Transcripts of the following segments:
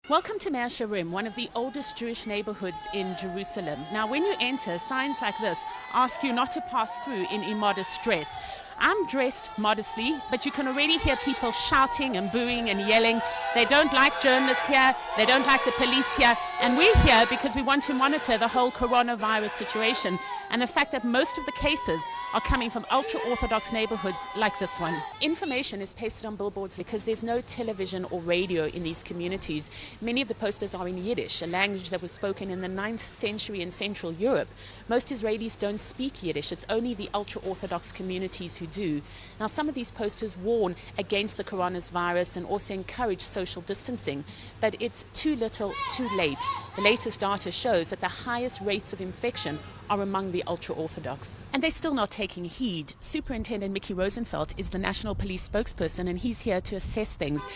Welcome to Mea Shearim, one of the oldest Jewish neighborhoods in Jerusalem. Now, when you enter, signs like this ask you not to pass through in immodest dress. I'm dressed modestly, but you can already hear people shouting and booing and yelling. They don't like journalists here, they don't like the police here, and we're here because we want to monitor the whole coronavirus situation and the fact that most of the cases are coming from ultra-Orthodox neighborhoods like this one. Information is pasted on billboards because there's no television or radio in these communities. Many of the posters are in Yiddish, a language that was spoken in the 9th century in Central Europe. Most Israelis don't speak Yiddish. It's only the ultra-Orthodox communities who do. Now, some of these posters warn against the coronavirus and also encourage social distancing, but it's too little, too late. The latest data shows that the highest rates of infection are among the ultra-Orthodox. And they're still not taking heed. Superintendent Mickey Rosenfeld is the National Police spokesperson, and he's here to assess things.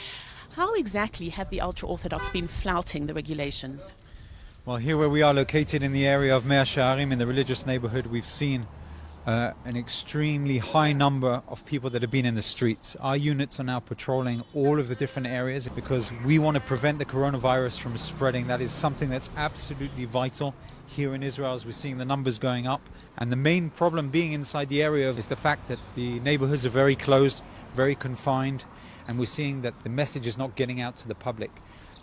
How exactly have the ultra-Orthodox been flouting the regulations? Well, here where we are located in the area of Mea Shearim, in the religious neighborhood, we've seen an extremely high number of people that have been in the streets. Our units are now patrolling all of the different areas because we want to prevent the coronavirus from spreading. That is something that's absolutely vital here in Israel as we're seeing the numbers going up. And the main problem being inside the area is the fact that the neighborhoods are very closed, very confined, and we're seeing that the message is not getting out to the public.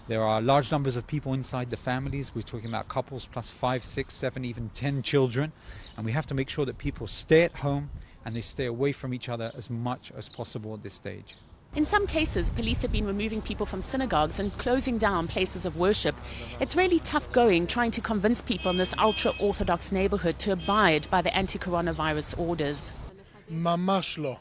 There are large numbers of people inside the families. We're talking about couples plus 5, 6, 7, even 10 children. And we have to make sure that people stay at home and they stay away from each other as much as possible at this stage. In some cases, police have been removing people from synagogues and closing down places of worship. It's really tough going trying to convince people in this ultra-Orthodox neighborhood to abide by the anti-coronavirus orders. Mamash lo.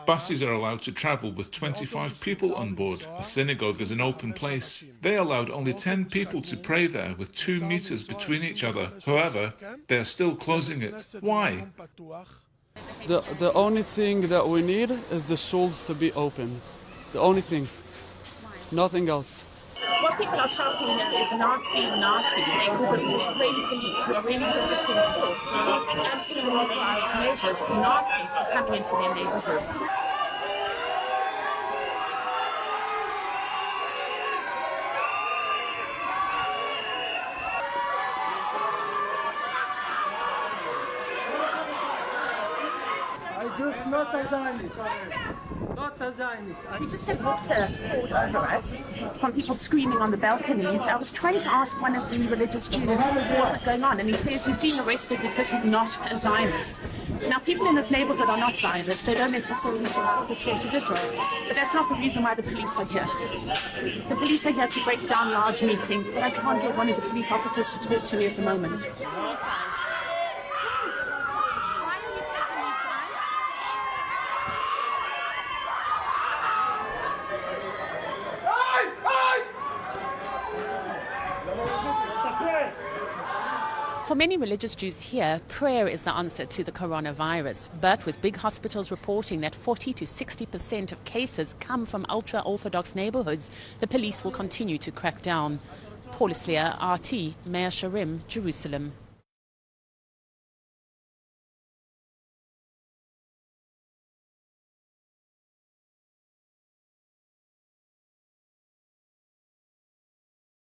Buses are allowed to travel with 25 people on board. A synagogue is an open place. They allowed only 10 people to pray there with 2 meters between each other. However, they are still closing it. Why? The only thing that we need is the shuls to be open. The only thing. Nothing else. What people are shouting here is Nazi, Nazi. They call it the Israeli police who are really just enforced anti-coronavirus measures. Nazis are coming into their neighborhoods. We just had water poured over us from people screaming on the balconies. I was trying to ask one of the religious Jews what was going on, and he says he's being arrested because he's not a Zionist. Now, people in this neighborhood are not Zionists. They don't necessarily support the state of Israel. But that's not the reason why the police are here. The police are here to break down large meetings, but I can't get one of the police officers to talk to me at the moment. For many religious Jews here, prayer is the answer to the coronavirus. But with big hospitals reporting that 40 to 60% of cases come from ultra-Orthodox neighborhoods, the police will continue to crack down. Paul Islier, RT, Mea Shearim, Jerusalem.